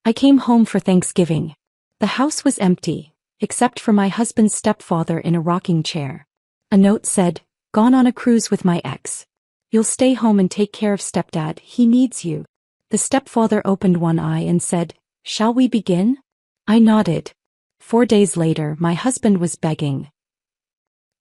I came home for Thanksgiving. The house was empty, except for my husband's stepfather in a rocking chair. A note said, "Gone on a cruise with my ex. You'll stay home and take care of stepdad, he needs you." The stepfather opened one eye and said, "Shall we begin?" I nodded. 4 days later, my husband was begging.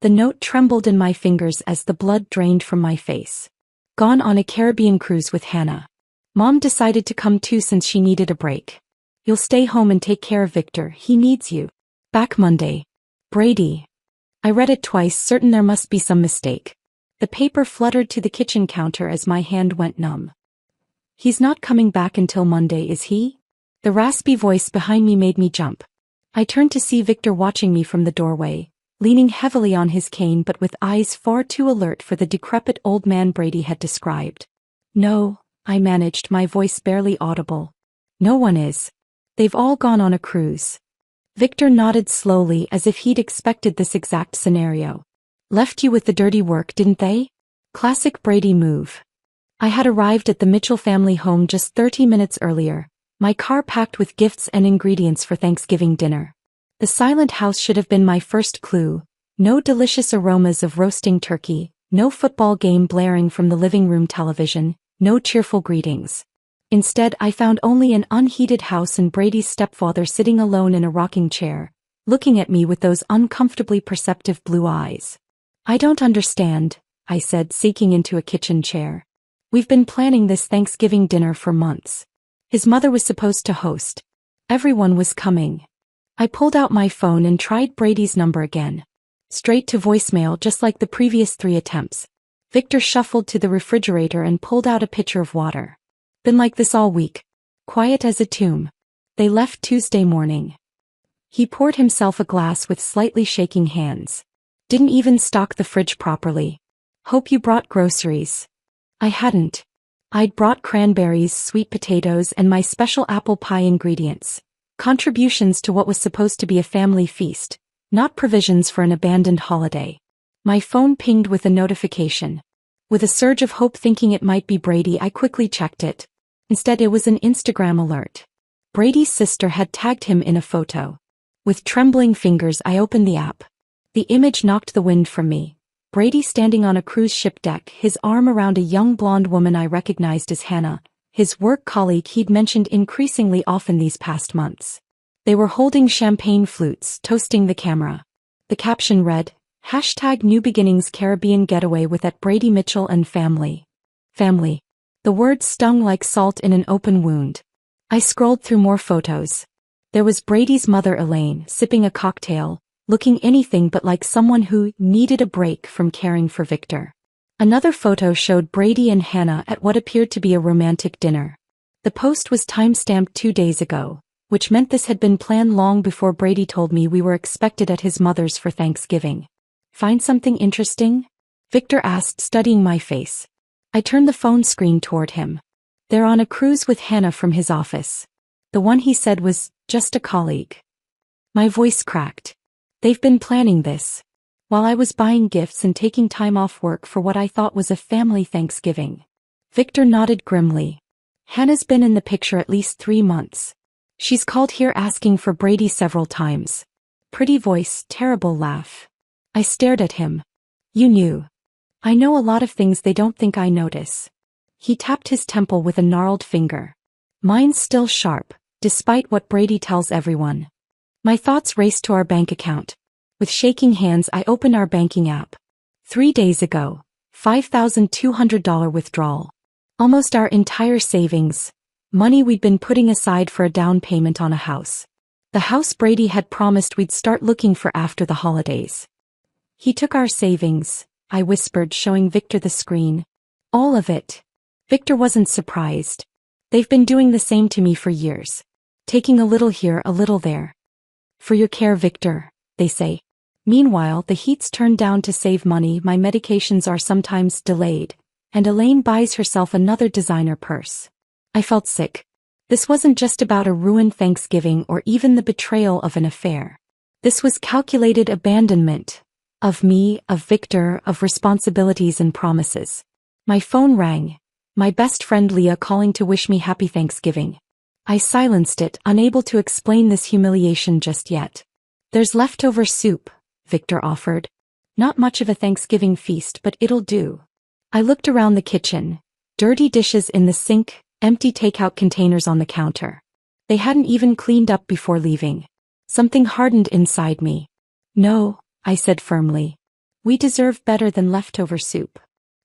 The note trembled in my fingers as the blood drained from my face. Gone on a Caribbean cruise with Hannah. Mom decided to come too since she needed a break. You'll stay home and take care of Victor, he needs you. Back Monday. Brady. I read it twice, certain there must be some mistake. The paper fluttered to the kitchen counter as my hand went numb. He's not coming back until Monday, is he? The raspy voice behind me made me jump. I turned to see Victor watching me from the doorway, leaning heavily on his cane but with eyes far too alert for the decrepit old man Brady had described. "No," I managed, my voice barely audible. "No one is. They've all gone on a cruise." Victor nodded slowly as if he'd expected this exact scenario. "Left you with the dirty work, didn't they?" Classic Brady move. I had arrived at the Mitchell family home just 30 minutes earlier, my car packed with gifts and ingredients for Thanksgiving dinner. The silent house should have been my first clue. No delicious aromas of roasting turkey, no football game blaring from the living room television, no cheerful greetings. Instead, I found only an unheated house and Brady's stepfather sitting alone in a rocking chair, looking at me with those uncomfortably perceptive blue eyes. "I don't understand," I said, sinking into a kitchen chair. "We've been planning this Thanksgiving dinner for months. His mother was supposed to host. Everyone was coming." I pulled out my phone and tried Brady's number again. Straight to voicemail, just like the previous 3 attempts. Victor shuffled to the refrigerator and pulled out a pitcher of water. "Been like this all week. Quiet as a tomb. They left Tuesday morning." He poured himself a glass with slightly shaking hands. "Didn't even stock the fridge properly. Hope you brought groceries." I hadn't. I'd brought cranberries, sweet potatoes, and my special apple pie ingredients. Contributions to what was supposed to be a family feast, not provisions for an abandoned holiday. My phone pinged with a notification. With a surge of hope thinking it might be Brady, I quickly checked it. Instead, it was an Instagram alert. Brady's sister had tagged him in a photo. With trembling fingers, I opened the app. The image knocked the wind from me. Brady standing on a cruise ship deck, his arm around a young blonde woman I recognized as Hannah, his work colleague he'd mentioned increasingly often these past months. They were holding champagne flutes, toasting the camera. The caption read, #New Beginnings Caribbean Getaway with at Brady Mitchell and Family. Family. The word stung like salt in an open wound. I scrolled through more photos. There was Brady's mother Elaine, sipping a cocktail, looking anything but like someone who needed a break from caring for Victor. Another photo showed Brady and Hannah at what appeared to be a romantic dinner. The post was time-stamped 2 days ago, which meant this had been planned long before Brady told me we were expected at his mother's for Thanksgiving. "Find something interesting?" Victor asked, studying my face. I turned the phone screen toward him. "They're on a cruise with Hannah from his office. The one he said was just a colleague." My voice cracked. "They've been planning this. While I was buying gifts and taking time off work for what I thought was a family Thanksgiving." Victor nodded grimly. "Hannah's been in the picture at least 3 months. She's called here asking for Brady several times." Pretty voice, terrible laugh. I stared at him. "You knew." "I know a lot of things they don't think I notice." He tapped his temple with a gnarled finger. "Mine's still sharp, despite what Brady tells everyone." My thoughts raced to our bank account. With shaking hands, I opened our banking app. 3 days ago, $5,200 withdrawal. Almost our entire savings. Money we'd been putting aside for a down payment on a house. The house Brady had promised we'd start looking for after the holidays. "He took our savings," I whispered, showing Victor the screen. "All of it." Victor wasn't surprised. "They've been doing the same to me for years. Taking a little here, a little there. For your care, Victor, they say. Meanwhile, the heat's turned down to save money, my medications are sometimes delayed, and Elaine buys herself another designer purse." I felt sick. This wasn't just about a ruined Thanksgiving or even the betrayal of an affair. This was calculated abandonment. Of me, of Victor, of responsibilities and promises. My phone rang. My best friend Leah calling to wish me happy Thanksgiving. I silenced it, unable to explain this humiliation just yet. There's leftover soup, Victor offered. Not much of a Thanksgiving feast, but it'll do. I looked around the kitchen. Dirty dishes in the sink, empty takeout containers on the counter. They hadn't even cleaned up before leaving. Something hardened inside me. No, I said firmly. We deserve better than leftover soup.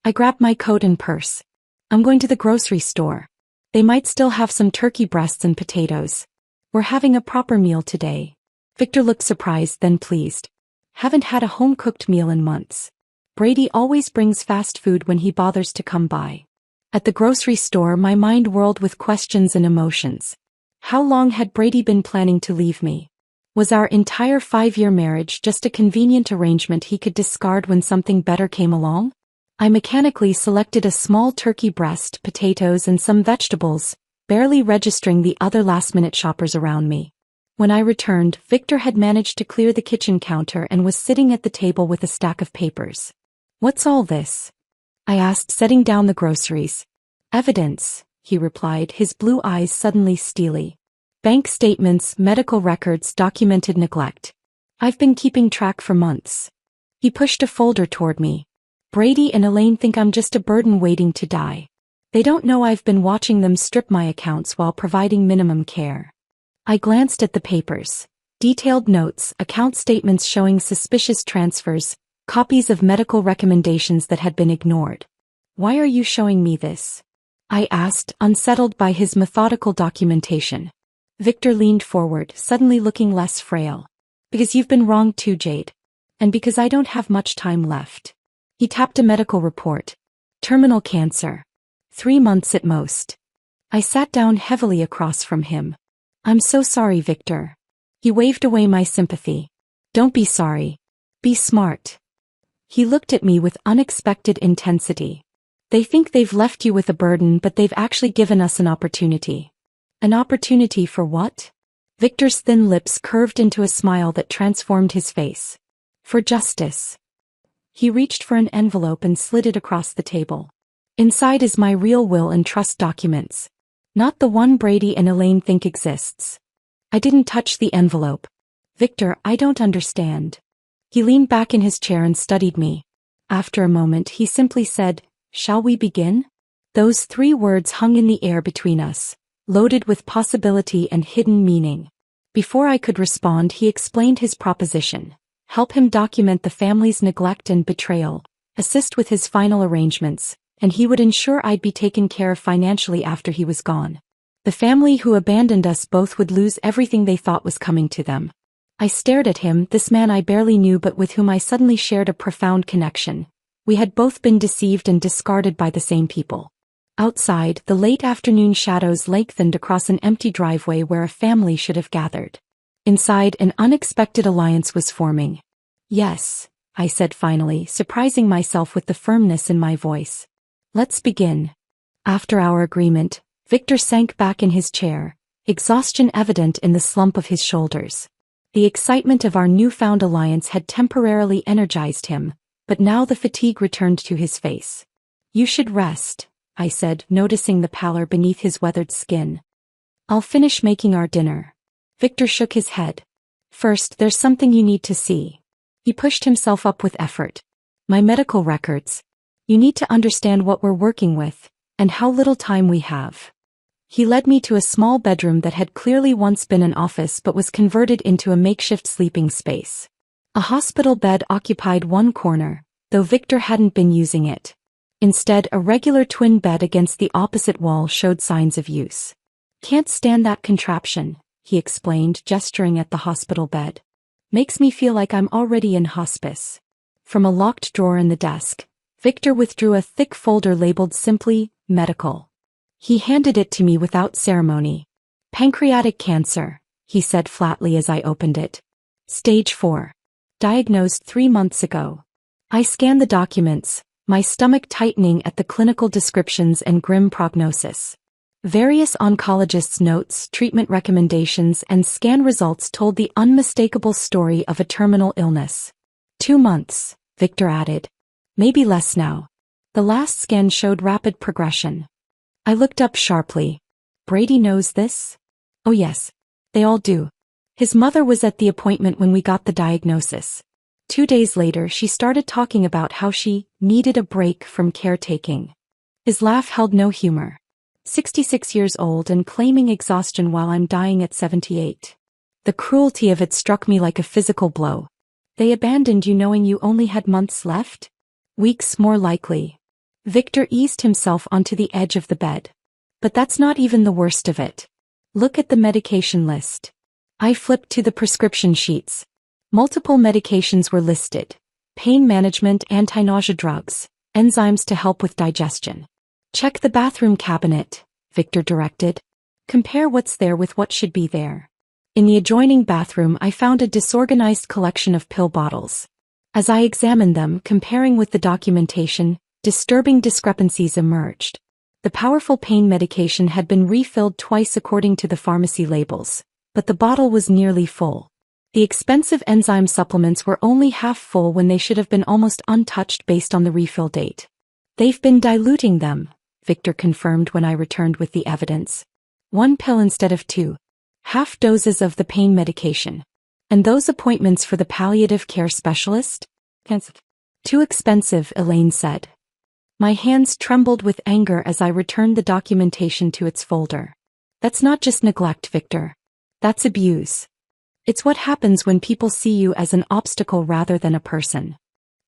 I grabbed my coat and purse. I'm going to the grocery store. They might still have some turkey breasts and potatoes. We're having a proper meal today. Victor looked surprised, then pleased. Haven't had a home-cooked meal in months. Brady always brings fast food when he bothers to come by. At the grocery store, my mind whirled with questions and emotions. How long had Brady been planning to leave me? Was our entire 5-year marriage just a convenient arrangement he could discard when something better came along? I mechanically selected a small turkey breast, potatoes, and some vegetables, barely registering the other last-minute shoppers around me. When I returned, Victor had managed to clear the kitchen counter and was sitting at the table with a stack of papers. What's all this? I asked, setting down the groceries. Evidence, he replied, his blue eyes suddenly steely. Bank statements, medical records, documented neglect. I've been keeping track for months. He pushed a folder toward me. Brady and Elaine think I'm just a burden waiting to die. They don't know I've been watching them strip my accounts while providing minimum care. I glanced at the papers. Detailed notes, account statements showing suspicious transfers, copies of medical recommendations that had been ignored. Why are you showing me this? I asked, unsettled by his methodical documentation. Victor leaned forward, suddenly looking less frail. Because you've been wrong too, Jade. And because I don't have much time left. He tapped a medical report. Terminal cancer. 3 months at most. I sat down heavily across from him. I'm so sorry, Victor. He waved away my sympathy. Don't be sorry. Be smart. He looked at me with unexpected intensity. They think they've left you with a burden, but they've actually given us an opportunity. An opportunity for what? Victor's thin lips curved into a smile that transformed his face. For justice. He reached for an envelope and slid it across the table. Inside is my real will and trust documents. Not the one Brady and Elaine think exists. I didn't touch the envelope. Victor, I don't understand. He leaned back in his chair and studied me. After a moment, he simply said, "Shall we begin?" Those 3 words hung in the air between us, loaded with possibility and hidden meaning. Before I could respond, he explained his proposition. Help him document the family's neglect and betrayal, assist with his final arrangements, and he would ensure I'd be taken care of financially after he was gone. The family who abandoned us both would lose everything they thought was coming to them. I stared at him, this man I barely knew but with whom I suddenly shared a profound connection. We had both been deceived and discarded by the same people. Outside, the late afternoon shadows lengthened across an empty driveway where a family should have gathered. Inside, an unexpected alliance was forming. Yes, I said finally, surprising myself with the firmness in my voice. Let's begin. After our agreement, Victor sank back in his chair, exhaustion evident in the slump of his shoulders. The excitement of our newfound alliance had temporarily energized him, but now the fatigue returned to his face. You should rest, I said, noticing the pallor beneath his weathered skin. I'll finish making our dinner. Victor shook his head. First, there's something you need to see. He pushed himself up with effort. My medical records. You need to understand what we're working with, and how little time we have. He led me to a small bedroom that had clearly once been an office but was converted into a makeshift sleeping space. A hospital bed occupied one corner, though Victor hadn't been using it. Instead, a regular twin bed against the opposite wall showed signs of use. Can't stand that contraption, he explained, gesturing at the hospital bed. Makes me feel like I'm already in hospice. From a locked drawer in the desk, Victor withdrew a thick folder labeled simply, medical. He handed it to me without ceremony. Pancreatic cancer, he said flatly as I opened it. Stage 4. Diagnosed 3 months ago. I scanned the documents, my stomach tightening at the clinical descriptions and grim prognosis. Various oncologists' notes, treatment recommendations, and scan results told the unmistakable story of a terminal illness. 2 months, Victor added. Maybe less now. The last scan showed rapid progression. I looked up sharply. Brady knows this? Oh yes. They all do. His mother was at the appointment when we got the diagnosis. 2 days later she started talking about how she needed a break from caretaking. His laugh held no humor. 66 years old and claiming exhaustion while I'm dying at 78. The cruelty of it struck me like a physical blow. They abandoned you knowing you only had months left? Weeks more likely. Victor eased himself onto the edge of the bed. But that's not even the worst of it. Look at the medication list. I flipped to the prescription sheets. Multiple medications were listed. Pain management, anti-nausea drugs, enzymes to help with digestion. Check the bathroom cabinet, Victor directed. Compare what's there with what should be there. In the adjoining bathroom I found a disorganized collection of pill bottles. As I examined them, comparing with the documentation, disturbing discrepancies emerged. The powerful pain medication had been refilled twice according to the pharmacy labels, but the bottle was nearly full. The expensive enzyme supplements were only half full when they should have been almost untouched based on the refill date. They've been diluting them, Victor confirmed when I returned with the evidence. 1 pill instead of 2. Half doses of the pain medication. And those appointments for the palliative care specialist? Too expensive, Elaine said. My hands trembled with anger as I returned the documentation to its folder. That's not just neglect, Victor. That's abuse. It's what happens when people see you as an obstacle rather than a person.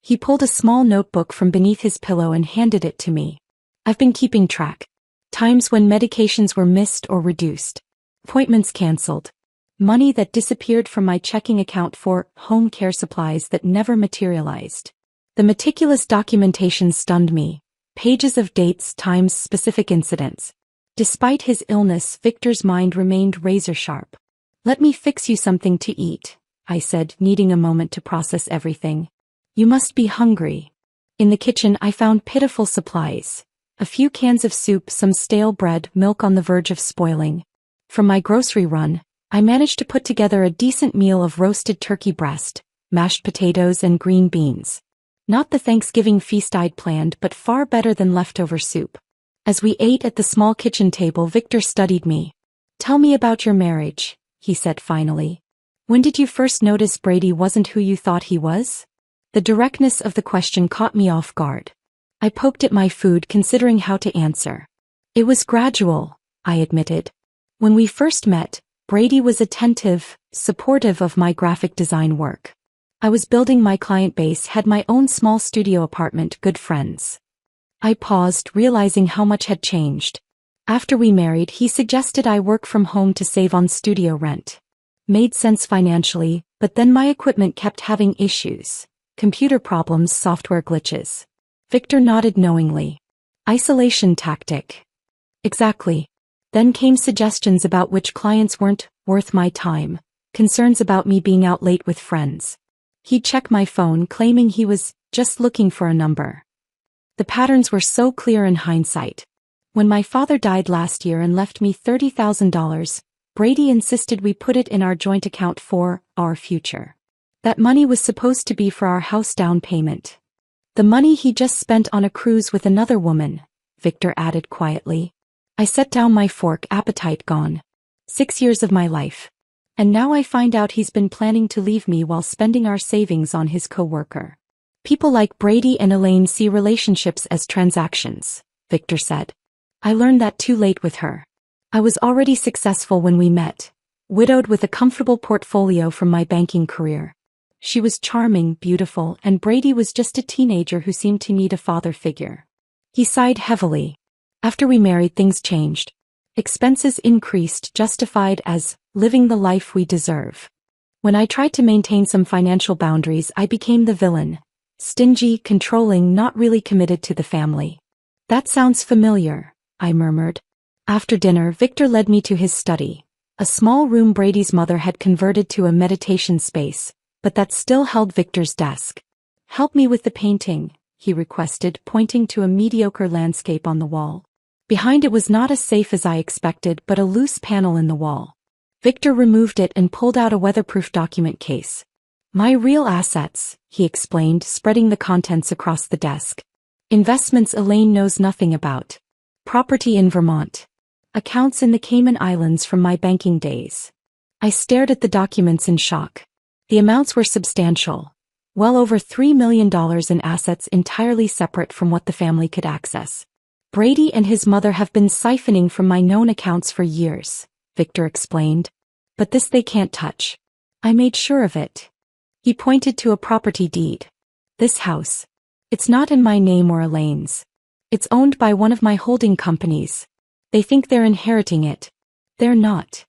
He pulled a small notebook from beneath his pillow and handed it to me. I've been keeping track. Times when medications were missed or reduced. Appointments canceled. Money that disappeared from my checking account for home care supplies that never materialized. The meticulous documentation stunned me. Pages of dates, times, specific incidents. Despite his illness, Victor's mind remained razor-sharp. Let me fix you something to eat, I said, needing a moment to process everything. You must be hungry. In the kitchen I found pitiful supplies. A few cans of soup, some stale bread, milk on the verge of spoiling. From my grocery run, I managed to put together a decent meal of roasted turkey breast, mashed potatoes and green beans. Not the Thanksgiving feast I'd planned, but far better than leftover soup. As we ate at the small kitchen table, Victor studied me. Tell me about your marriage, he said finally. When did you first notice Brady wasn't who you thought he was? The directness of the question caught me off guard. I poked at my food, considering how to answer. It was gradual, I admitted. When we first met, Brady was attentive, supportive of my graphic design work. I was building my client base, had my own small studio apartment, good friends. I paused, realizing how much had changed. After we married, he suggested I work from home to save on studio rent. Made sense financially, but then my equipment kept having issues. Computer problems, software glitches. Victor nodded knowingly. Isolation tactic. Exactly. Then came suggestions about which clients weren't worth my time, concerns about me being out late with friends. He'd check my phone, claiming he was just looking for a number. The patterns were so clear in hindsight. When my father died last year and left me $30,000, Brady insisted we put it in our joint account for our future. That money was supposed to be for our house down payment. The money he just spent on a cruise with another woman, Victor added quietly. I set down my fork, appetite gone. 6 years of my life. And now I find out he's been planning to leave me while spending our savings on his co-worker. People like Brady and Elaine see relationships as transactions, Victor said. I learned that too late with her. I was already successful when we met, widowed with a comfortable portfolio from my banking career. She was charming, beautiful, and Brady was just a teenager who seemed to need a father figure. He sighed heavily. After we married, things changed. Expenses increased, justified as living the life we deserve. When I tried to maintain some financial boundaries, I became the villain. Stingy, controlling, not really committed to the family. That sounds familiar, I murmured. After dinner, Victor led me to his study. A small room Brady's mother had converted to a meditation space, but that still held Victor's desk. Help me with the painting, he requested, pointing to a mediocre landscape on the wall. Behind it was not as safe as I expected, but a loose panel in the wall. Victor removed it and pulled out a weatherproof document case. My real assets, he explained, spreading the contents across the desk. Investments Elaine knows nothing about. Property in Vermont. accounts in the Cayman Islands from my banking days. I stared at the documents in shock. The amounts were substantial. Well over $3 million in assets entirely separate from what the family could access. Brady and his mother have been siphoning from my known accounts for years, Victor explained. But this they can't touch. I made sure of it. He pointed to a property deed. This house. It's not in my name or Elaine's. It's owned by one of my holding companies. They think they're inheriting it. They're not.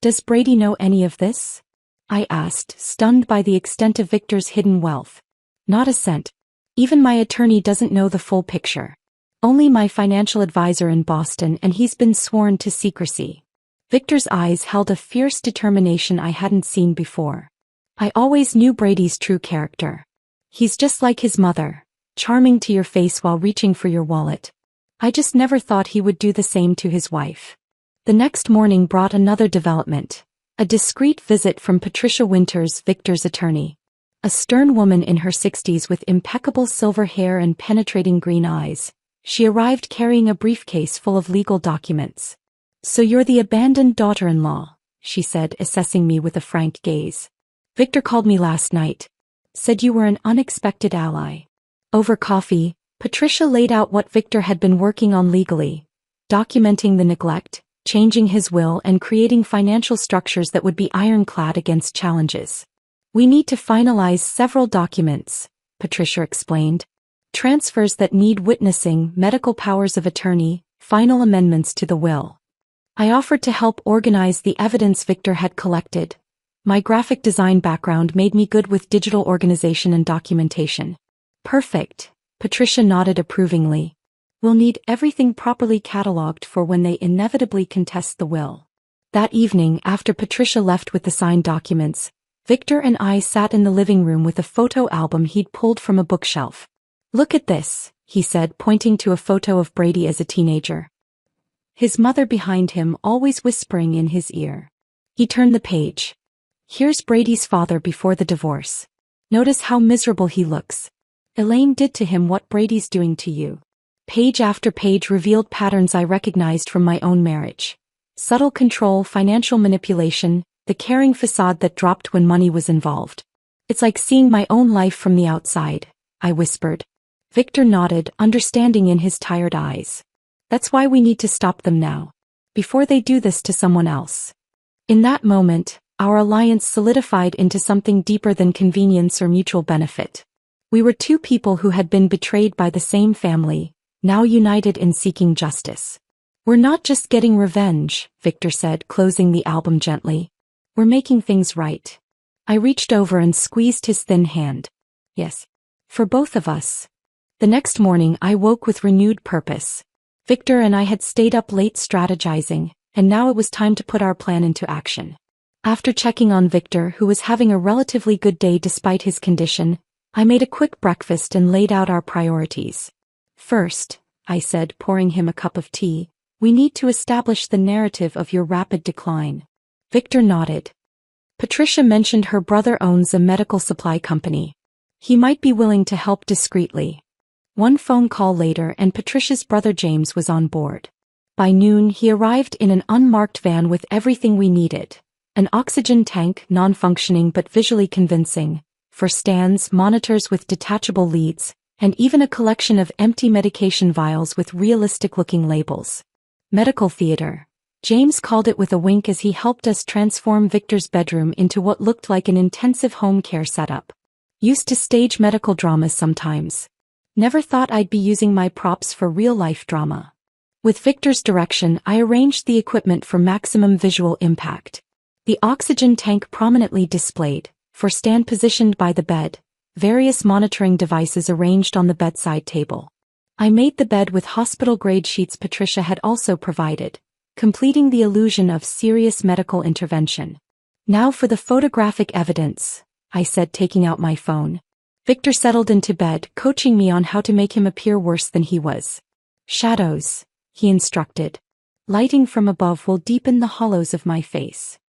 Does Brady know any of this? I asked, stunned by the extent of Victor's hidden wealth. Not a cent. Even my attorney doesn't know the full picture. Only my financial advisor in Boston, and he's been sworn to secrecy. Victor's eyes held a fierce determination I hadn't seen before. I always knew Brady's true character. He's just like his mother, charming to your face while reaching for your wallet. I just never thought he would do the same to his wife. The next morning brought another development. A discreet visit from Patricia Winters, Victor's attorney. A stern woman in her 60s with impeccable silver hair and penetrating green eyes. She arrived carrying a briefcase full of legal documents. "So you're the abandoned daughter-in-law," she said, assessing me with a frank gaze. "Victor called me last night. Said you were an unexpected ally." Over coffee, Patricia laid out what Victor had been working on legally, documenting the neglect, changing his will, and creating financial structures that would be ironclad against challenges. "We need to finalize several documents," Patricia explained. "Transfers that need witnessing, medical powers of attorney, final amendments to the will." I offered to help organize the evidence Victor had collected. My graphic design background made me good with digital organization and documentation. "Perfect," Patricia nodded approvingly. "We'll need everything properly cataloged for when they inevitably contest the will." That evening, after Patricia left with the signed documents, Victor and I sat in the living room with a photo album he'd pulled from a bookshelf. "Look at this," he said, pointing to a photo of Brady as a teenager. His mother behind him always whispering in his ear. He turned the page. "Here's Brady's father before the divorce. Notice how miserable he looks. Elaine did to him what Brady's doing to you." Page after page revealed patterns I recognized from my own marriage. Subtle control, financial manipulation, the caring facade that dropped when money was involved. "It's like seeing my own life from the outside," I whispered. Victor nodded, understanding in his tired eyes. "That's why we need to stop them now. Before they do this to someone else." In that moment, our alliance solidified into something deeper than convenience or mutual benefit. We were two people who had been betrayed by the same family, now united in seeking justice. "We're not just getting revenge," Victor said, closing the album gently. "We're making things right." I reached over and squeezed his thin hand. "Yes. For both of us." The next morning I woke with renewed purpose. Victor and I had stayed up late strategizing, and now it was time to put our plan into action. After checking on Victor, who was having a relatively good day despite his condition, I made a quick breakfast and laid out our priorities. "First," I said, pouring him a cup of tea, "we need to establish the narrative of your rapid decline." Victor nodded. Patricia mentioned her brother owns a medical supply company. He might be willing to help discreetly. One phone call later and Patricia's brother James was on board. By noon he arrived in an unmarked van with everything we needed. An oxygen tank, non-functioning but visually convincing, for stands, monitors with detachable leads, and even a collection of empty medication vials with realistic-looking labels. "Medical theater," James called it with a wink as he helped us transform Victor's bedroom into what looked like an intensive home care setup. "Used to stage medical dramas sometimes. Never thought I'd be using my props for real-life drama." With Victor's direction, I arranged the equipment for maximum visual impact. The oxygen tank prominently displayed, for stand positioned by the bed, various monitoring devices arranged on the bedside table. I made the bed with hospital-grade sheets Patricia had also provided, completing the illusion of serious medical intervention. "Now for the photographic evidence," I said, taking out my phone. Victor settled into bed, coaching me on how to make him appear worse than he was. "Shadows," he instructed. "Lighting from above will deepen the hollows of my face."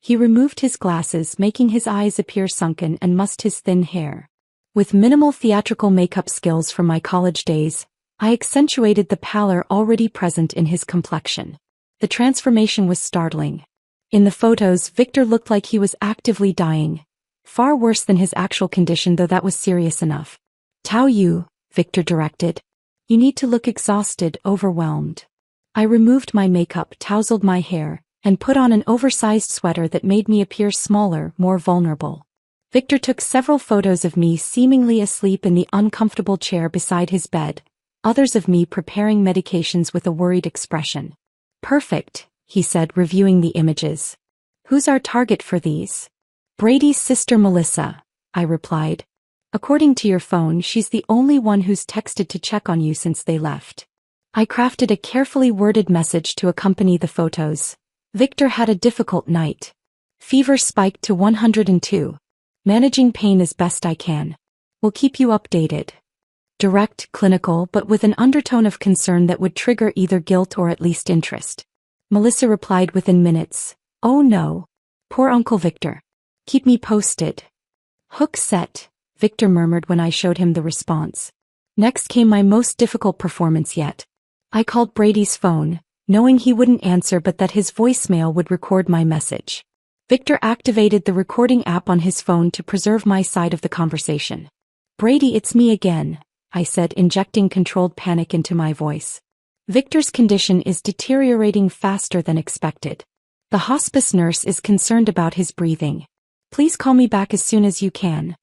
He removed his glasses, making his eyes appear sunken, and mussed his thin hair. With minimal theatrical makeup skills from my college days, I accentuated the pallor already present in his complexion. The transformation was startling. In the photos, Victor looked like he was actively dying. Far worse than his actual condition, though that was serious enough. Tao Yu, Victor directed. You need to look exhausted, overwhelmed. I removed my makeup, tousled my hair, and put on an oversized sweater that made me appear smaller, more vulnerable. Victor took several photos of me seemingly asleep in the uncomfortable chair beside his bed, others of me preparing medications with a worried expression. Perfect, he said, reviewing the images. Who's our target for these? Brady's sister Melissa, I replied. According to your phone, she's the only one who's texted to check on you since they left. I crafted a carefully worded message to accompany the photos. Victor had a difficult night. Fever spiked to 102. Managing pain as best I can. We'll keep you updated. Direct, clinical, but with an undertone of concern that would trigger either guilt or at least interest. Melissa replied within minutes. Oh no. Poor Uncle Victor. Keep me posted. Hook set, Victor murmured when I showed him the response. Next came my most difficult performance yet. I called Brady's phone, knowing he wouldn't answer but that his voicemail would record my message. Victor activated the recording app on his phone to preserve my side of the conversation. Brady, it's me again, I said, injecting controlled panic into my voice. Victor's condition is deteriorating faster than expected. The hospice nurse is concerned about his breathing. Please call me back as soon as you can.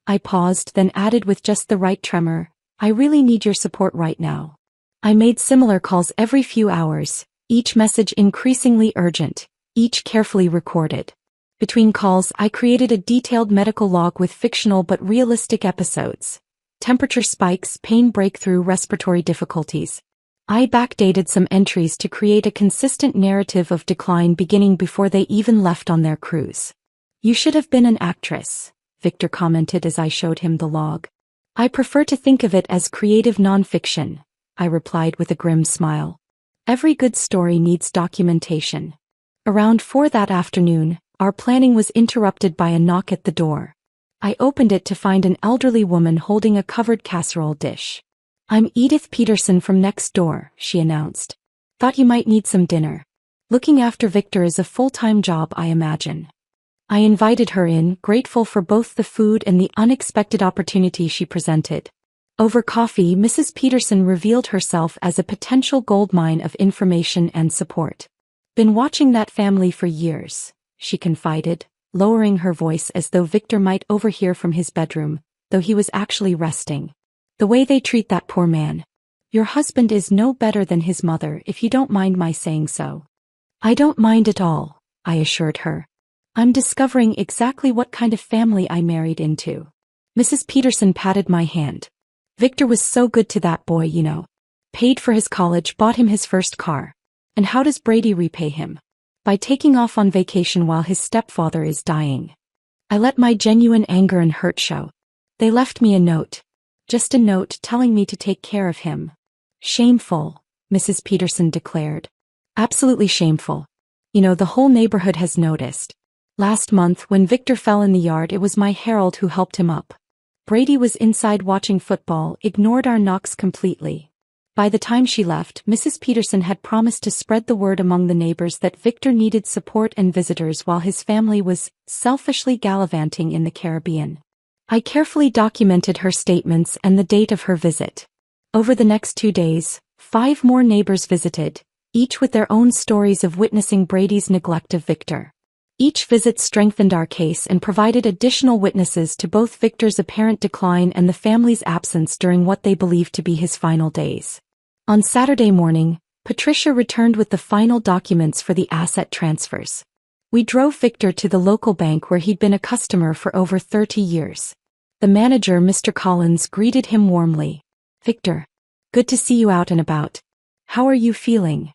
I paused, then added with just the right tremor, I really need your support right now. I made similar calls every few hours, each message increasingly urgent, each carefully recorded. Between calls, I created a detailed medical log with fictional but realistic episodes. Temperature spikes, pain breakthrough, respiratory difficulties. I backdated some entries to create a consistent narrative of decline beginning before they even left on their cruise. You should have been an actress, Victor commented as I showed him the log. I prefer to think of it as creative nonfiction, I replied with a grim smile. Every good story needs documentation. Around 4 that afternoon, our planning was interrupted by a knock at the door. I opened it to find an elderly woman holding a covered casserole dish. I'm Edith Peterson from next door, she announced. Thought you might need some dinner. Looking after Victor is a full-time job, I imagine. I invited her in, grateful for both the food and the unexpected opportunity she presented. Over coffee, Mrs. Peterson revealed herself as a potential goldmine of information and support. Been watching that family for years, she confided, lowering her voice as though Victor might overhear from his bedroom, though he was actually resting. The way they treat that poor man. Your husband is no better than his mother, if you don't mind my saying so. I don't mind at all, I assured her. I'm discovering exactly what kind of family I married into. Mrs. Peterson patted my hand. Victor was so good to that boy, you know. Paid for his college, bought him his first car. And how does Brady repay him? By taking off on vacation while his stepfather is dying. I let my genuine anger and hurt show. They left me a note. Just a note telling me to take care of him. Shameful, Mrs. Peterson declared. Absolutely shameful. You know, the whole neighborhood has noticed. Last month, when Victor fell in the yard, it was my Harold who helped him up. Brady was inside watching football, ignored our knocks completely. By the time she left, Mrs. Peterson had promised to spread the word among the neighbors that Victor needed support and visitors while his family was selfishly gallivanting in the Caribbean. I carefully documented her statements and the date of her visit. Over the next 2 days, 5 more neighbors visited, each with their own stories of witnessing Brady's neglect of Victor. Each visit strengthened our case and provided additional witnesses to both Victor's apparent decline and the family's absence during what they believed to be his final days. On Saturday morning, Patricia returned with the final documents for the asset transfers. We drove Victor to the local bank where he'd been a customer for over 30 years. The manager, Mr. Collins, greeted him warmly. Victor, good to see you out and about. How are you feeling?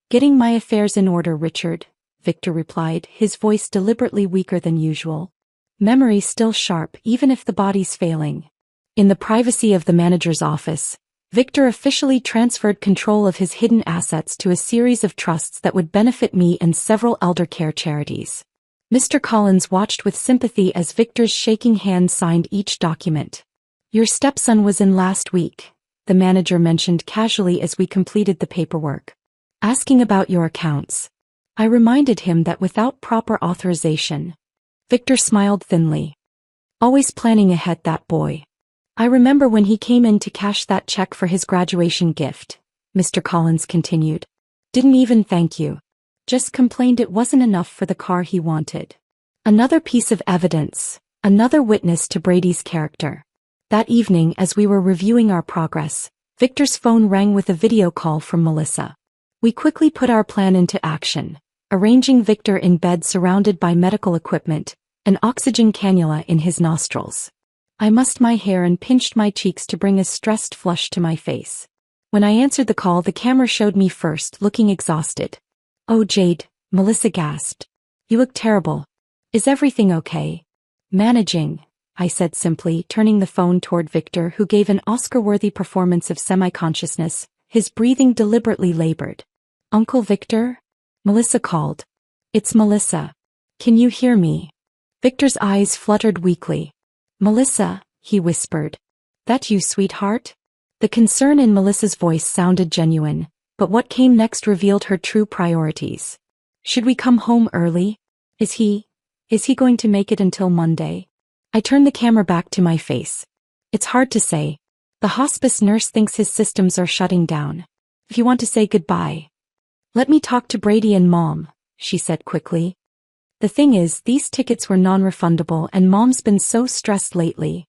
Getting my affairs in order, Richard, Victor replied, his voice deliberately weaker than usual. Memory still sharp, even if the body's failing. In the privacy of the manager's office, Victor officially transferred control of his hidden assets to a series of trusts that would benefit me and several elder care charities. Mr. Collins watched with sympathy as Victor's shaking hand signed each document. Your stepson was in last week, the manager mentioned casually as we completed the paperwork. asking about your accounts. I reminded him that without proper authorization. Victor smiled thinly. Always planning ahead, that boy. I remember when he came in to cash that check for his graduation gift, Mr. Collins continued. Didn't even thank you. Just complained it wasn't enough for the car he wanted. Another piece of evidence, another witness to Brady's character. That evening, as we were reviewing our progress, Victor's phone rang with a video call from Melissa. We quickly put our plan into action, arranging Victor in bed surrounded by medical equipment, an oxygen cannula in his nostrils. I mussed my hair and pinched my cheeks to bring a stressed flush to my face. When I answered the call, the camera showed me first, looking exhausted. Oh, Jade, Melissa gasped. You look terrible. Is everything okay? Managing, I said simply, turning the phone toward Victor, who gave an Oscar-worthy performance of semi-consciousness, his breathing deliberately labored. Uncle Victor? Melissa called. It's Melissa. Can you hear me? Victor's eyes fluttered weakly. Melissa, he whispered. That you, sweetheart? The concern in Melissa's voice sounded genuine, but what came next revealed her true priorities. Should we come home early? Is he going to make it until Monday? I turned the camera back to my face. It's hard to say. The hospice nurse thinks his systems are shutting down. If you want to say goodbye. Let me talk to Brady and Mom, she said quickly. The thing is, these tickets were non-refundable and Mom's been so stressed lately.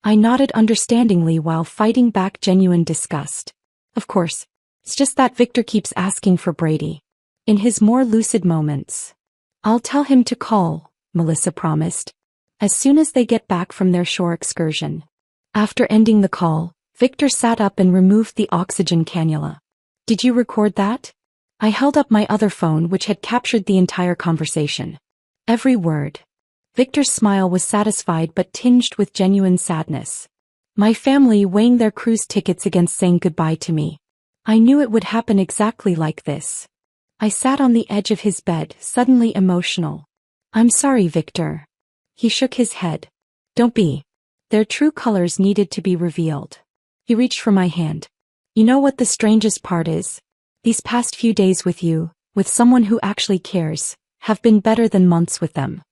I nodded understandingly while fighting back genuine disgust. Of course, it's just that Victor keeps asking for Brady. In his more lucid moments. I'll tell him to call, Melissa promised. As soon as they get back from their shore excursion. After ending the call, Victor sat up and removed the oxygen cannula. Did you record that? I held up my other phone, which had captured the entire conversation. Every word. Victor's smile was satisfied but tinged with genuine sadness. My family weighing their cruise tickets against saying goodbye to me. I knew it would happen exactly like this. I sat on the edge of his bed, suddenly emotional. I'm sorry, Victor. He shook his head. Don't be. Their true colors needed to be revealed. He reached for my hand. You know what the strangest part is? These past few days with you, with someone who actually cares, have been better than months with them.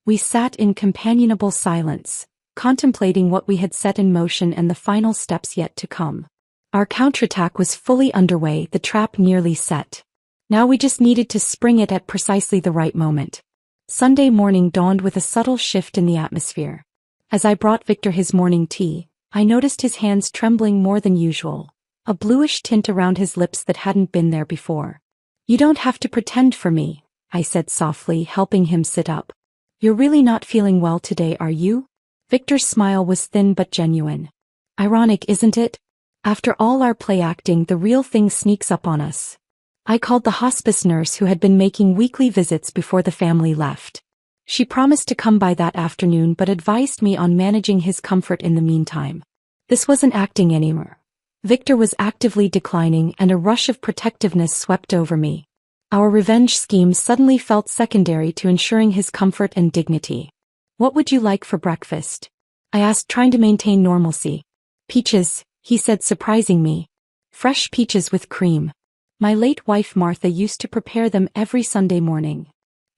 We sat in companionable silence, contemplating what we had set in motion and the final steps yet to come. Our counterattack was fully underway, the trap nearly set. Now we just needed to spring it at precisely the right moment. Sunday morning dawned with a subtle shift in the atmosphere. As I brought Victor his morning tea, I noticed his hands trembling more than usual, a bluish tint around his lips that hadn't been there before. You don't have to pretend for me, I said softly, helping him sit up. You're really not feeling well today, are you? Victor's smile was thin but genuine. Ironic, isn't it? After all our play acting, the real thing sneaks up on us. I called the hospice nurse who had been making weekly visits before the family left. She promised to come by that afternoon but advised me on managing his comfort in the meantime. This wasn't acting anymore. Victor was actively declining and a rush of protectiveness swept over me. Our revenge scheme suddenly felt secondary to ensuring his comfort and dignity. What would you like for breakfast? I asked, trying to maintain normalcy. Peaches, he said, surprising me. Fresh peaches with cream. My late wife Martha used to prepare them every Sunday morning.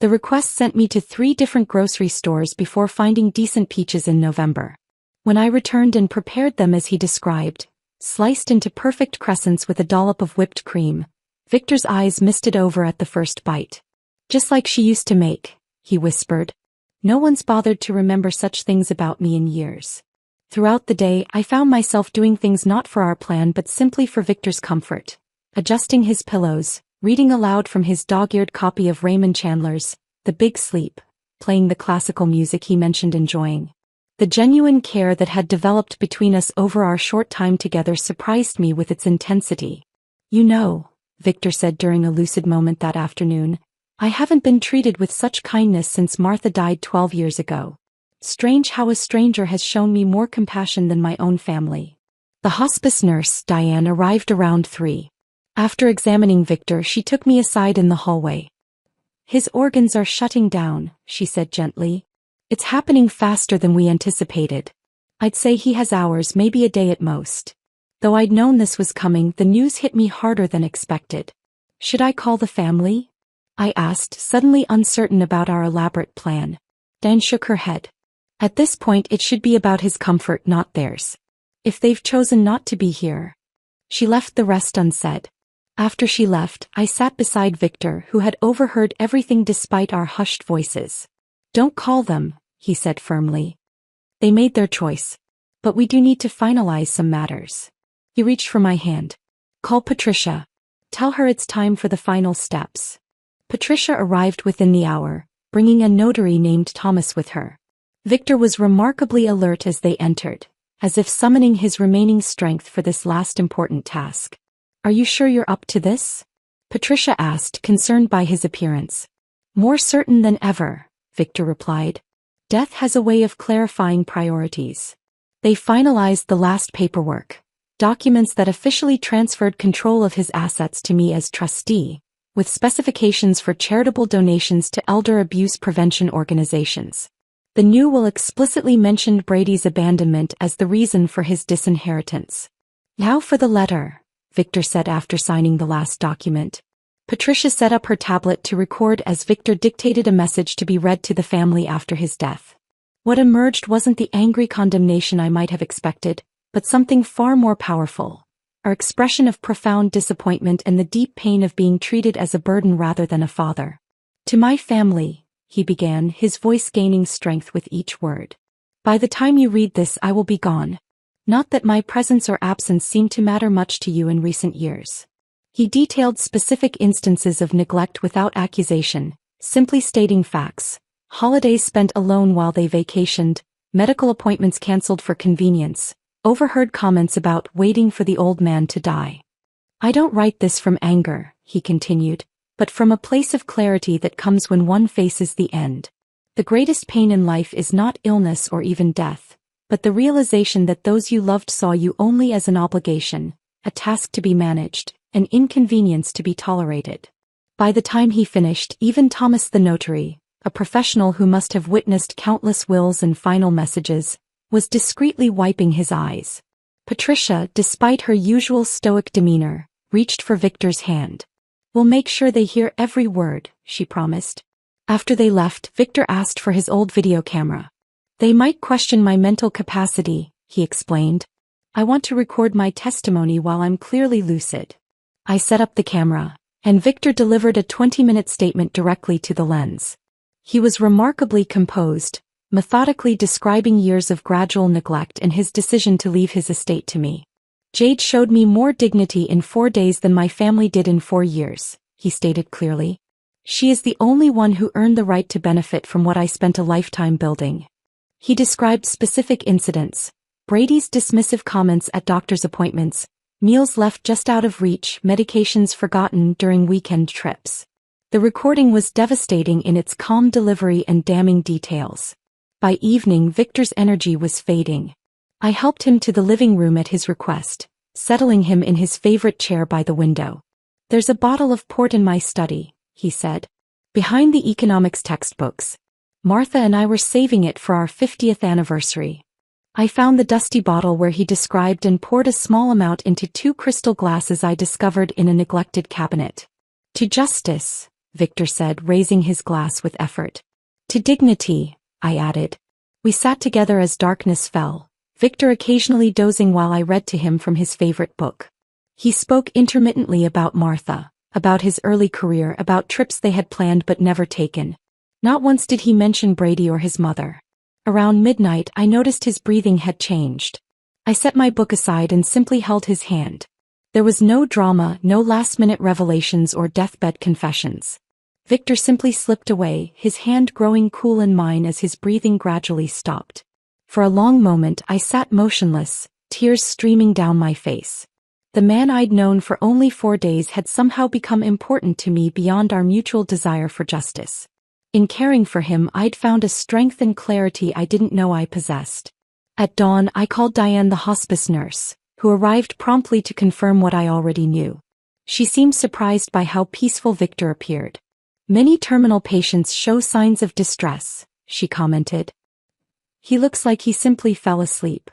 The request sent me to 3 different grocery stores before finding decent peaches in November. When I returned and prepared them as he described, sliced into perfect crescents with a dollop of whipped cream, Victor's eyes misted over at the first bite. Just like she used to make, he whispered. No one's bothered to remember such things about me in years. Throughout the day, I found myself doing things not for our plan but simply for Victor's comfort. Adjusting his pillows, reading aloud from his dog-eared copy of Raymond Chandler's The Big Sleep, playing the classical music he mentioned enjoying. The genuine care that had developed between us over our short time together surprised me with its intensity. You know, Victor said during a lucid moment that afternoon, I haven't been treated with such kindness since Martha died 12 years ago. Strange how a stranger has shown me more compassion than my own family. The hospice nurse, Diane, arrived around 3. After examining Victor, she took me aside in the hallway. His organs are shutting down, she said gently. It's happening faster than we anticipated. I'd say he has hours, maybe a day at most. Though I'd known this was coming, the news hit me harder than expected. Should I call the family? I asked, suddenly uncertain about our elaborate plan. Dan shook her head. At this point it should be about his comfort, not theirs. If they've chosen not to be here. She left the rest unsaid. After she left, I sat beside Victor, who had overheard everything despite our hushed voices. Don't call them, he said firmly. They made their choice. But we do need to finalize some matters. He reached for my hand. Call Patricia. Tell her it's time for the final steps. Patricia arrived within the hour, bringing a notary named Thomas with her. Victor was remarkably alert as they entered, as if summoning his remaining strength for this last important task. Are you sure you're up to this? Patricia asked, concerned by his appearance. More certain than ever, Victor replied. Death has a way of clarifying priorities. They finalized the last paperwork, documents that officially transferred control of his assets to me as trustee, with specifications for charitable donations to elder abuse prevention organizations. The new will explicitly mentioned Brady's abandonment as the reason for his disinheritance. Now for the letter, Victor said after signing the last document. Patricia set up her tablet to record as Victor dictated a message to be read to the family after his death. What emerged wasn't the angry condemnation I might have expected, but something far more powerful. Our expression of profound disappointment and the deep pain of being treated as a burden rather than a father. To my family, he began, his voice gaining strength with each word. By the time you read this, I will be gone. Not that my presence or absence seemed to matter much to you in recent years. He detailed specific instances of neglect without accusation, simply stating facts. Holidays spent alone while they vacationed, medical appointments cancelled for convenience, overheard comments about waiting for the old man to die. I don't write this from anger, he continued, but from a place of clarity that comes when one faces the end. The greatest pain in life is not illness or even death, but the realization that those you loved saw you only as an obligation, a task to be managed, an inconvenience to be tolerated. By the time he finished, even Thomas the notary, a professional who must have witnessed countless wills and final messages, was discreetly wiping his eyes. Patricia, despite her usual stoic demeanor, reached for Victor's hand. We'll make sure they hear every word, she promised. After they left, Victor asked for his old video camera. They might question my mental capacity, he explained. I want to record my testimony while I'm clearly lucid. I set up the camera, and Victor delivered a 20-minute statement directly to the lens. He was remarkably composed, methodically describing years of gradual neglect and his decision to leave his estate to me. Jade showed me more dignity in 4 days than my family did in 4 years, he stated clearly. She is the only one who earned the right to benefit from what I spent a lifetime building. He described specific incidents, Brady's dismissive comments at doctor's appointments, meals left just out of reach, medications forgotten during weekend trips. The recording was devastating in its calm delivery and damning details. By evening, Victor's energy was fading. I helped him to the living room at his request, settling him in his favorite chair by the window. There's a bottle of port in my study, he said. Behind the economics textbooks. Martha and I were saving it for our 50th anniversary. I found the dusty bottle where he described and poured a small amount into 2 crystal glasses I discovered in a neglected cabinet. To justice, Victor said, raising his glass with effort. To dignity, I added. We sat together as darkness fell, Victor occasionally dozing while I read to him from his favorite book. He spoke intermittently about Martha, about his early career, about trips they had planned but never taken. Not once did he mention Brady or his mother. Around midnight, I noticed his breathing had changed. I set my book aside and simply held his hand. There was no drama, no last-minute revelations or deathbed confessions. Victor simply slipped away, his hand growing cool in mine as his breathing gradually stopped. For a long moment I sat motionless, tears streaming down my face. The man I'd known for only 4 days had somehow become important to me beyond our mutual desire for justice. In caring for him, I'd found a strength and clarity I didn't know I possessed. At dawn, I called Diane, the hospice nurse, who arrived promptly to confirm what I already knew. She seemed surprised by how peaceful Victor appeared. Many terminal patients show signs of distress, she commented. He looks like he simply fell asleep.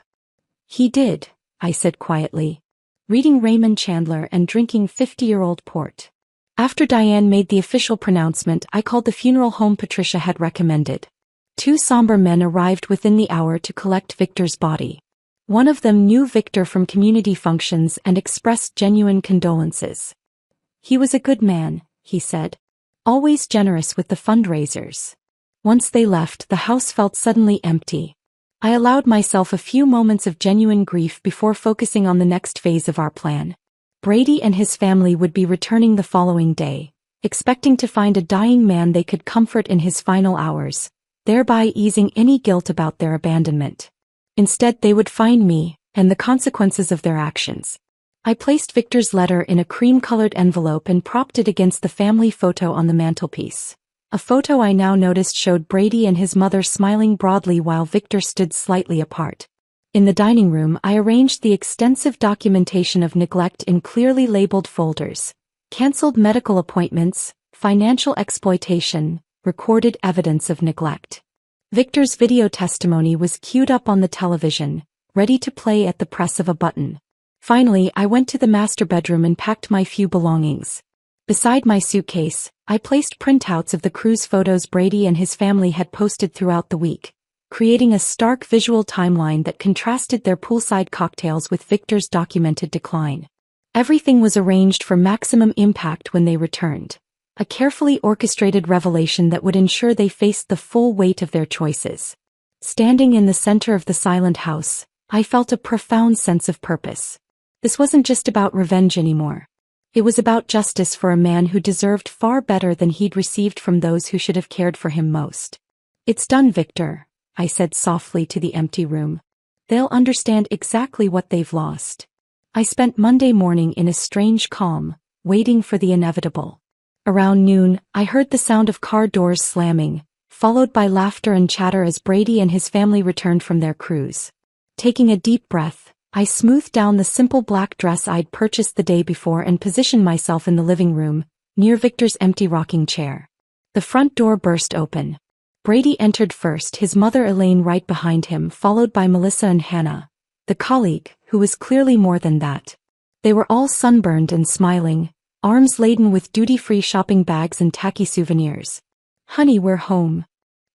He did, I said quietly, reading Raymond Chandler and drinking 50-year-old port. After Diane made the official pronouncement, I called the funeral home Patricia had recommended. 2 somber men arrived within the hour to collect Victor's body. One of them knew Victor from community functions and expressed genuine condolences. He was a good man, he said. Always generous with the fundraisers. Once they left, the house felt suddenly empty. I allowed myself a few moments of genuine grief before focusing on the next phase of our plan. Brady and his family would be returning the following day, expecting to find a dying man they could comfort in his final hours, thereby easing any guilt about their abandonment. Instead, they would find me, and the consequences of their actions. I placed Victor's letter in a cream-colored envelope and propped it against the family photo on the mantelpiece. A photo I now noticed showed Brady and his mother smiling broadly while Victor stood slightly apart. In the dining room, I arranged the extensive documentation of neglect in clearly labeled folders: canceled medical appointments, financial exploitation, recorded evidence of neglect. Victor's video testimony was queued up on the television, ready to play at the press of a button. Finally, I went to the master bedroom and packed my few belongings. Beside my suitcase, I placed printouts of the cruise photos Brady and his family had posted throughout the week, creating a stark visual timeline that contrasted their poolside cocktails with Victor's documented decline. Everything was arranged for maximum impact when they returned. A carefully orchestrated revelation that would ensure they faced the full weight of their choices. Standing in the center of the silent house, I felt a profound sense of purpose. This wasn't just about revenge anymore. It was about justice for a man who deserved far better than he'd received from those who should have cared for him most. "It's done, Victor," I said softly to the empty room. "They'll understand exactly what they've lost." I spent Monday morning in a strange calm, waiting for the inevitable. Around noon, I heard the sound of car doors slamming, followed by laughter and chatter as Brady and his family returned from their cruise. Taking a deep breath, I smoothed down the simple black dress I'd purchased the day before and positioned myself in the living room, near Victor's empty rocking chair. The front door burst open. Brady entered first, his mother Elaine right behind him, followed by Melissa and Hannah, the colleague, who was clearly more than that. They were all sunburned and smiling, arms laden with duty-free shopping bags and tacky souvenirs. "Honey, we're home,"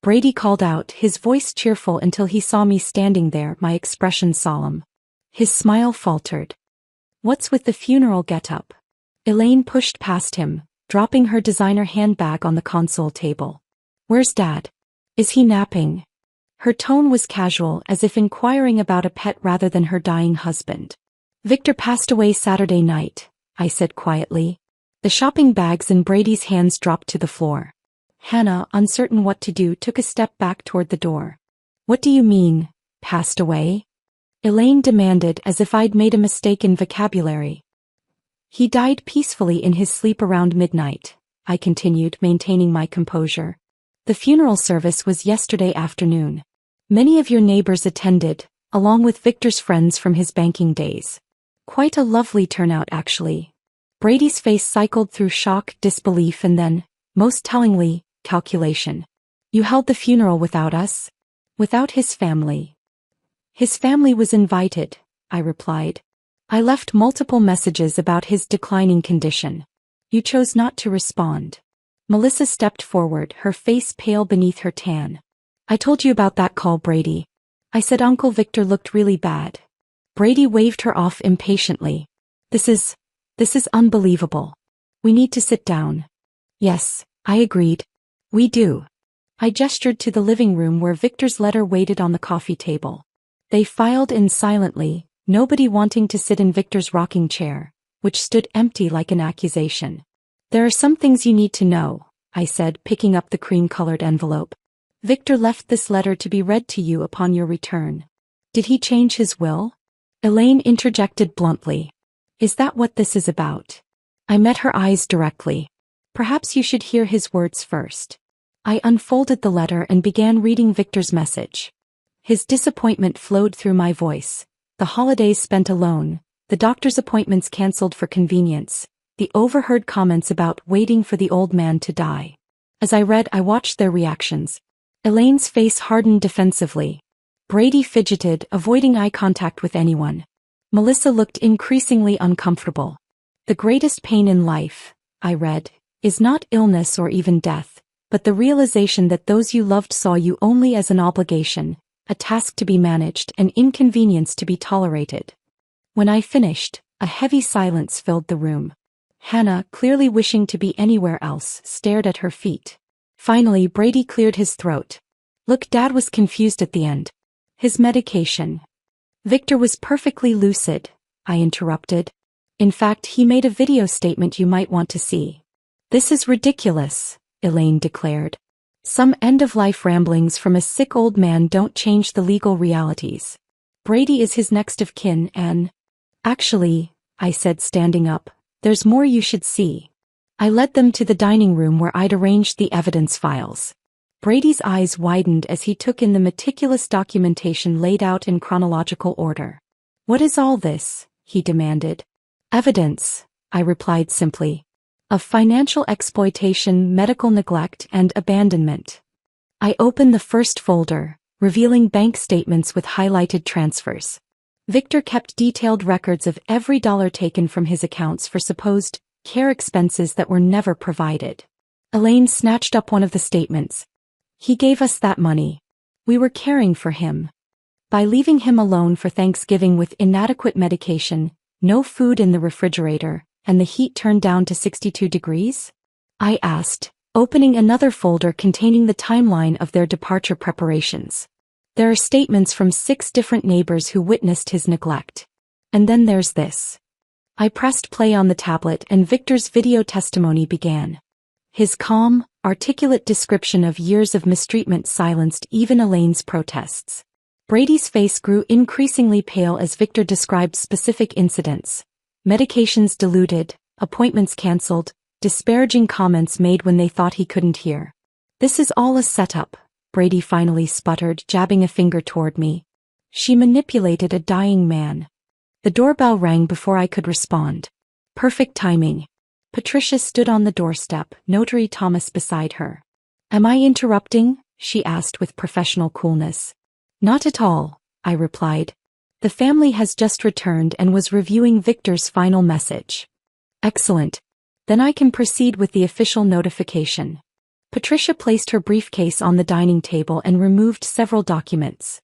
Brady called out, his voice cheerful until he saw me standing there, my expression solemn. His smile faltered. "What's with the funeral getup?" Elaine pushed past him, dropping her designer handbag on the console table. "Where's Dad? Is he napping?" Her tone was casual, as if inquiring about a pet rather than her dying husband. "Victor passed away Saturday night," I said quietly. The shopping bags in Brady's hands dropped to the floor. Hannah, uncertain what to do, took a step back toward the door. "What do you mean, passed away?" Elaine demanded, as if I'd made a mistake in vocabulary. "He died peacefully in his sleep around midnight," I continued, maintaining my composure. "The funeral service was yesterday afternoon. Many of your neighbors attended, along with Victor's friends from his banking days. Quite a lovely turnout, actually." Brady's face cycled through shock, disbelief, and then, most tellingly, calculation. "You held the funeral without us? Without his family?" "His family was invited," I replied. "I left multiple messages about his declining condition. You chose not to respond." Melissa stepped forward, her face pale beneath her tan. "I told you about that call, Brady. I said Uncle Victor looked really bad." Brady waved her off impatiently. This is unbelievable. We need to sit down." "Yes," I agreed. "We do." I gestured to the living room where Victor's letter waited on the coffee table. They filed in silently, nobody wanting to sit in Victor's rocking chair, which stood empty like an accusation. "There are some things you need to know," I said, picking up the cream-colored envelope. "Victor left this letter to be read to you upon your return." "Did he change his will?" Elaine interjected bluntly. "Is that what this is about?" I met her eyes directly. "Perhaps you should hear his words first." I unfolded the letter and began reading Victor's message. His disappointment flowed through my voice. The holidays spent alone, the doctor's appointments cancelled for convenience, the overheard comments about waiting for the old man to die. As I read, I watched their reactions. Elaine's face hardened defensively. Brady fidgeted, avoiding eye contact with anyone. Melissa looked increasingly uncomfortable. "The greatest pain in life," I read, is not illness or even death, but the realization that those you loved saw you only as an obligation, a task to be managed, an inconvenience to be tolerated. When I finished, a heavy silence filled the room. Hannah, clearly wishing to be anywhere else, stared at her feet. Finally, Brady cleared his throat. Look, Dad was confused at the end. His medication. Victor was perfectly lucid, I interrupted. In fact, he made a video statement you might want to see. This is ridiculous, Elaine declared. Some end-of-life ramblings from a sick old man don't change the legal realities. Brady is his next of kin and... Actually, I said, standing up, there's more you should see. I led them to the dining room where I'd arranged the evidence files. Brady's eyes widened as he took in the meticulous documentation laid out in chronological order. What is all this? He demanded. Evidence, I replied simply. Of financial exploitation, medical neglect, and abandonment. I opened the first folder, revealing bank statements with highlighted transfers. Victor kept detailed records of every dollar taken from his accounts for supposed care expenses that were never provided. Elaine snatched up one of the statements. He gave us that money. We were caring for him. By leaving him alone for Thanksgiving with inadequate medication, no food in the refrigerator, and the heat turned down to 62 degrees? I asked, opening another folder containing the timeline of their departure preparations. There are statements from 6 different neighbors who witnessed his neglect. And then there's this. I pressed play on the tablet and Victor's video testimony began. His calm, articulate description of years of mistreatment silenced even Elaine's protests. Brady's face grew increasingly pale as Victor described specific incidents. Medications diluted, appointments cancelled, disparaging comments made when they thought he couldn't hear. This is all a setup, Brady finally sputtered, jabbing a finger toward me. She manipulated a dying man. The doorbell rang before I could respond. Perfect timing. Patricia stood on the doorstep, Notary Thomas beside her. Am I interrupting? She asked with professional coolness. Not at all, I replied. The family has just returned and was reviewing Victor's final message. Excellent. Then I can proceed with the official notification. Patricia placed her briefcase on the dining table and removed several documents.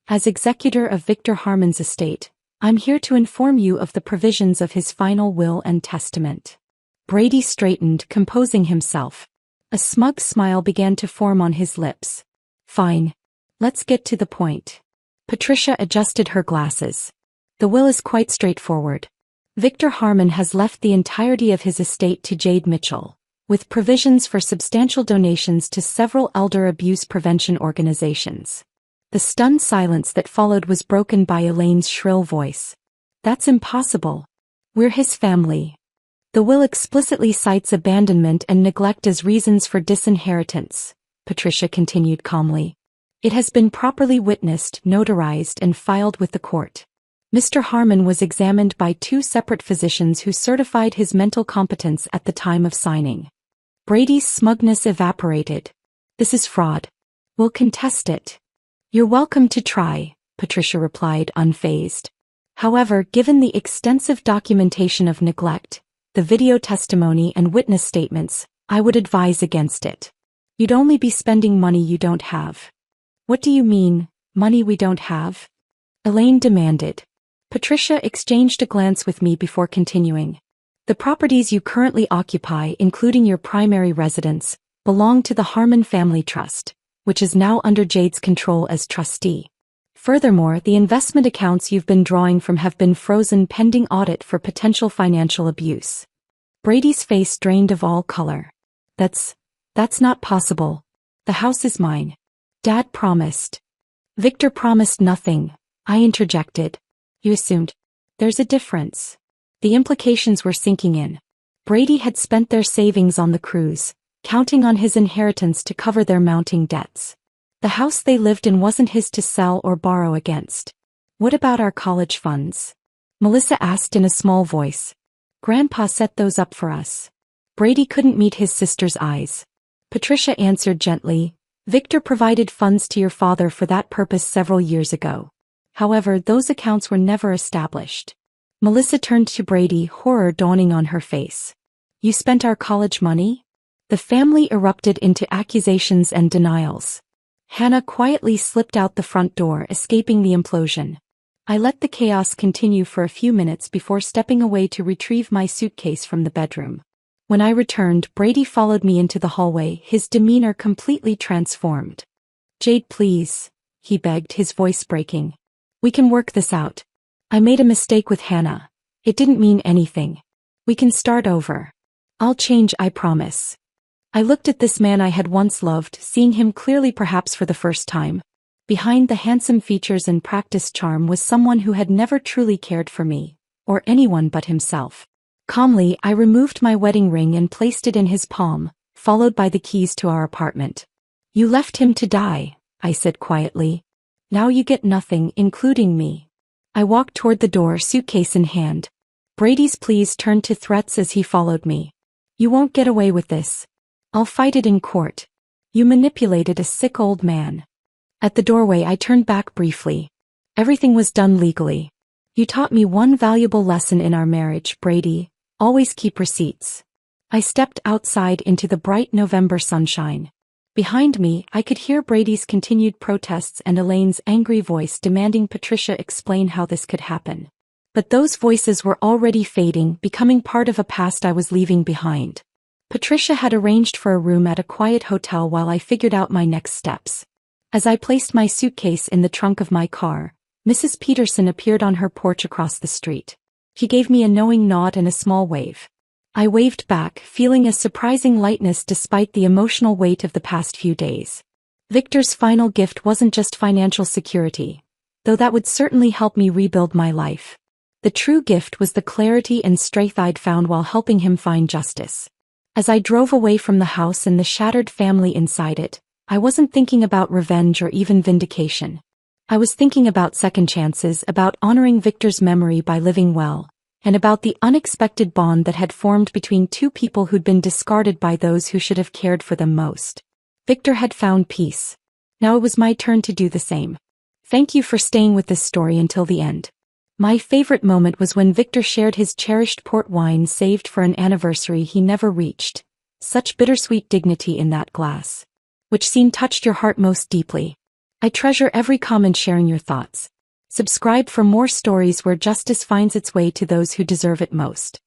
As executor of Victor Harmon's estate, I'm here to inform you of the provisions of his final will and testament. Brady straightened, composing himself. A smug smile began to form on his lips. Fine. Let's get to the point. Patricia adjusted her glasses. The will is quite straightforward. Victor Harmon has left the entirety of his estate to Jade Mitchell, with provisions for substantial donations to several elder abuse prevention organizations. The stunned silence that followed was broken by Elaine's shrill voice. That's impossible. We're his family. The will explicitly cites abandonment and neglect as reasons for disinheritance, Patricia continued calmly. It has been properly witnessed, notarized, and filed with the court. Mr. Harmon was examined by 2 separate physicians who certified his mental competence at the time of signing. Brady's smugness evaporated. This is fraud. We'll contest it. You're welcome to try, Patricia replied, unfazed. However, given the extensive documentation of neglect, the video testimony and witness statements, I would advise against it. You'd only be spending money you don't have. What do you mean, money we don't have? Elaine demanded. Patricia exchanged a glance with me before continuing. The properties you currently occupy, including your primary residence, belong to the Harmon Family Trust, which is now under Jade's control as trustee. Furthermore, the investment accounts you've been drawing from have been frozen pending audit for potential financial abuse. Brady's face drained of all color. That's not possible. The house is mine. Dad promised. Victor promised nothing, I interjected. You assumed. There's a difference. The implications were sinking in. Brady had spent their savings on the cruise, counting on his inheritance to cover their mounting debts. The house they lived in wasn't his to sell or borrow against. What about our college funds? Melissa asked in a small voice. Grandpa set those up for us. Brady couldn't meet his sister's eyes. Patricia answered gently, Victor provided funds to your father for that purpose several years ago. However, those accounts were never established. Melissa turned to Brady, horror dawning on her face. You spent our college money? The family erupted into accusations and denials. Hannah quietly slipped out the front door, escaping the implosion. I let the chaos continue for a few minutes before stepping away to retrieve my suitcase from the bedroom. When I returned, Brady followed me into the hallway, his demeanor completely transformed. "Jade, please," he begged, his voice breaking. "We can work this out. I made a mistake with Hannah. It didn't mean anything. We can start over. I'll change, I promise." I looked at this man I had once loved, seeing him clearly, perhaps for the first time. Behind the handsome features and practiced charm was someone who had never truly cared for me, or anyone but himself. Calmly, I removed my wedding ring and placed it in his palm, followed by the keys to our apartment. "You left him to die," I said quietly. "Now you get nothing, including me." I walked toward the door, suitcase in hand. Brady's pleas turned to threats as he followed me. "You won't get away with this. I'll fight it in court. You manipulated a sick old man." At the doorway I turned back briefly. "Everything was done legally. You taught me one valuable lesson in our marriage, Brady. Always keep receipts." I stepped outside into the bright November sunshine. Behind me, I could hear Brady's continued protests and Elaine's angry voice demanding Patricia explain how this could happen. But those voices were already fading, becoming part of a past I was leaving behind. Patricia had arranged for a room at a quiet hotel while I figured out my next steps. As I placed my suitcase in the trunk of my car, Mrs. Peterson appeared on her porch across the street. She gave me a knowing nod and a small wave. I waved back, feeling a surprising lightness despite the emotional weight of the past few days. Victor's final gift wasn't just financial security, though that would certainly help me rebuild my life. The true gift was the clarity and strength I'd found while helping him find justice. As I drove away from the house and the shattered family inside it, I wasn't thinking about revenge or even vindication. I was thinking about second chances, about honoring Victor's memory by living well, and about the unexpected bond that had formed between two people who'd been discarded by those who should have cared for them most. Victor had found peace. Now it was my turn to do the same. Thank you for staying with this story until the end. My favorite moment was when Victor shared his cherished port wine saved for an anniversary he never reached. Such bittersweet dignity in that glass. Which scene touched your heart most deeply? I treasure every comment sharing your thoughts. Subscribe for more stories where justice finds its way to those who deserve it most.